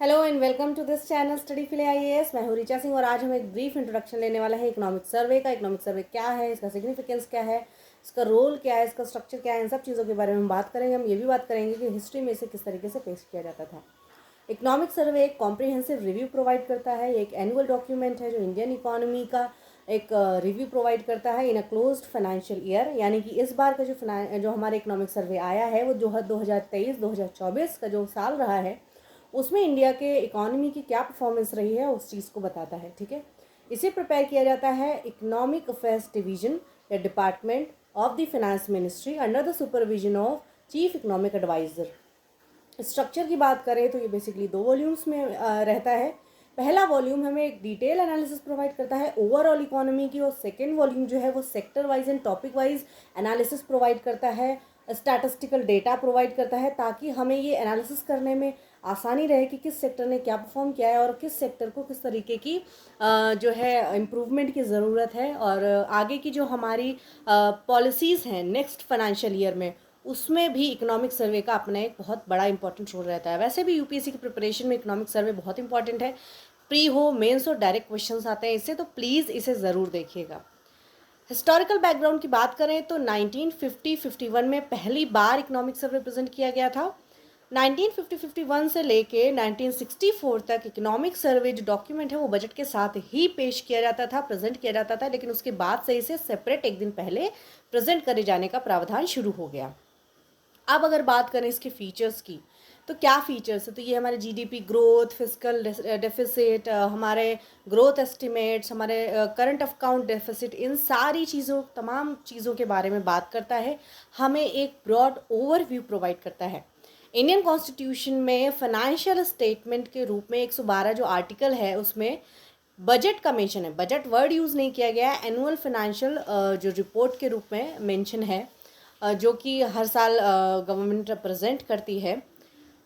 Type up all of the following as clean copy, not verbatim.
Hello and welcome to this channel study feel IAS. मैं हूँ ऋचा सिंह और आज हम एक ब्रीफ इंट्रोडक्शन लेने वाला है इकोनॉमिक सर्वे का। इकोनॉमिक सर्वे क्या है, इसका सिग्निफिकेंस क्या है, इसका रोल क्या है, इसका स्ट्रक्चर क्या है, इन सब चीज़ों के बारे में हम बात करेंगे। हम ये भी बात करेंगे कि हिस्ट्री में इसे किस तरीके से पेश किया जाता था। इकोनॉमिक सर्वे एक कॉम्प्रिहेंसिव रिव्यू प्रोवाइड करता है। ये एक एनुअल डॉक्यूमेंट है जो इंडियन इकोनॉमी का एक रिव्यू प्रोवाइड करता है इन अ क्लोज्ड फाइनेंशियल ईयर। यानी कि इस बार का जो हमारा इकोनॉमिक सर्वे आया है वो जो 2023-2024 का जो साल रहा है उसमें इंडिया के इकोनॉमी की क्या परफॉर्मेंस रही है उस चीज़ को बताता है। ठीक है, इसे प्रिपेयर किया जाता है इकोनॉमिक अफेयर्स डिवीजन या department of the finance ministry under the supervision of chief economic advisor. Structure की बात करें तो ये बेसिकली 2 वॉल्यूम्स में रहता है। पहला वॉल्यूम हमें एक डिटेल एनालिसिस प्रोवाइड करता है ओवरऑल इकोनॉमी की, और सेकेंड वॉल्यूम जो है वो sector wise and topic wise analysis provide करता है, स्टैटिस्टिकल डेटा प्रोवाइड करता है, ताकि हमें ये एनालिसिस करने में आसानी रहे कि किस सेक्टर ने क्या परफॉर्म किया है और किस सेक्टर को किस तरीके की जो है इम्प्रूवमेंट की ज़रूरत है, और आगे की जो हमारी पॉलिसीज़ हैं नेक्स्ट फाइनेंशियल ईयर में उसमें भी इकोनॉमिक सर्वे का अपना एक बहुत बड़ा इंपॉर्टेंट रोल रहता है। वैसे भी यूपीएससी की प्रिपरेशन में इकोनॉमिक सर्वे बहुत इंपॉर्टेंट है। प्री हो, मेंस हो, डायरेक्ट क्वेश्चंस आते हैं इससे, तो प्लीज़ इसे ज़रूर देखिएगा। हिस्टोरिकल बैकग्राउंड की बात करें तो 1950-51 में पहली बार इकोनॉमिक सर्वे प्रेजेंट किया गया था। 1950-51 से लेके 1964 तक इकोनॉमिक सर्वे जो डॉक्यूमेंट है वो बजट के साथ ही पेश किया जाता था, प्रेजेंट किया जाता था, लेकिन उसके बाद से इसे सेपरेट एक दिन पहले प्रेजेंट करे जाने का प्रावधान शुरू हो गया। अब अगर बात करें इसके फीचर्स की तो क्या फीचर्स है, तो ये हमारे जीडीपी ग्रोथ, फिस्कल डेफिसिट, हमारे ग्रोथ एस्टिमेट्स, हमारे करंट अकाउंट डेफिसिट, इन सारी चीज़ों तमाम चीज़ों के बारे में बात करता है, हमें एक ब्रॉड ओवरव्यू प्रोवाइड करता है। इंडियन कॉन्स्टिट्यूशन में फाइनेंशियल स्टेटमेंट के रूप में 112 जो आर्टिकल है उसमें बजट का मेंशन है। बजट वर्ड यूज़ नहीं किया गया है, एनुअल फाइनेंशियल जो रिपोर्ट के रूप में मेंशन है, जो कि हर साल गवर्नमेंट प्रेजेंट करती है।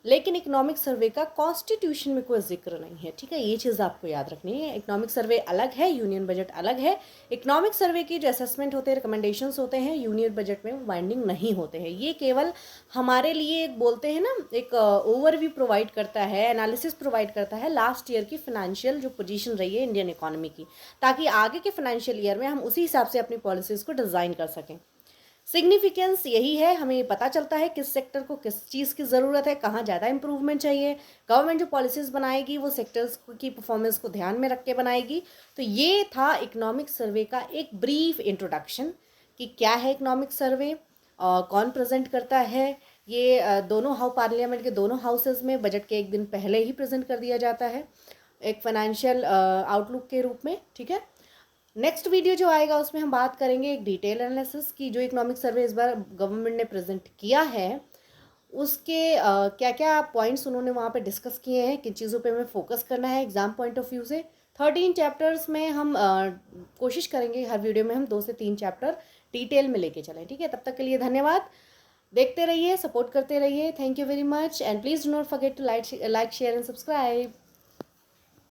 लेकिन इकोनॉमिक सर्वे का कॉन्स्टिट्यूशन में कोई जिक्र नहीं है। ठीक है, ये चीज़ आपको याद रखनी है। इकोनॉमिक सर्वे अलग है, यूनियन बजट अलग है। इकोनॉमिक सर्वे के जो असेसमेंट होते हैं, रिकमेंडेशंस होते हैं, यूनियन बजट में बाइंडिंग नहीं होते हैं। ये केवल हमारे लिए एक बोलते हैं ना, एक ओवरव्यू प्रोवाइड करता है, एनालिसिस प्रोवाइड करता है लास्ट ईयर की फाइनेंशियल जो पोजीशन रही है इंडियन इकोनॉमी की, ताकि आगे के फाइनेंशियल ईयर में हम उसी हिसाब से अपनी पॉलिसीज़ को डिज़ाइन कर सकें। सिग्निफिकेंस यही है, हमें पता चलता है किस सेक्टर को किस चीज़ की ज़रूरत है, कहाँ ज़्यादा इंप्रूवमेंट चाहिए। गवर्नमेंट जो पॉलिसीज़ बनाएगी वो सेक्टर्स की परफॉर्मेंस को ध्यान में रख के बनाएगी। तो ये था इकोनॉमिक सर्वे का एक ब्रीफ इंट्रोडक्शन कि क्या है इकोनॉमिक सर्वे, कौन प्रेजेंट करता है। ये दोनों पार्लियामेंट के दोनों हाउसेज में बजट के एक दिन पहले ही प्रेजेंट कर दिया जाता है एक फाइनेंशियल आउटलुक के रूप में। ठीक है, नेक्स्ट वीडियो जो आएगा उसमें हम बात करेंगे एक डिटेल एनालिसिस की, जो इकोनॉमिक सर्वे इस बार गवर्नमेंट ने प्रेजेंट किया है उसके क्या क्या पॉइंट्स उन्होंने वहाँ पे डिस्कस किए हैं, किन चीज़ों पे हमें फोकस करना है एग्जाम पॉइंट ऑफ व्यू से। 13 चैप्टर्स में हम कोशिश करेंगे हर वीडियो में हम 2 से 3 चैप्टर डिटेल में लेके चलें। ठीक है, तब तक के लिए धन्यवाद। देखते रहिए, सपोर्ट करते रहिए। Thank you very much and please do not forget to like share and subscribe.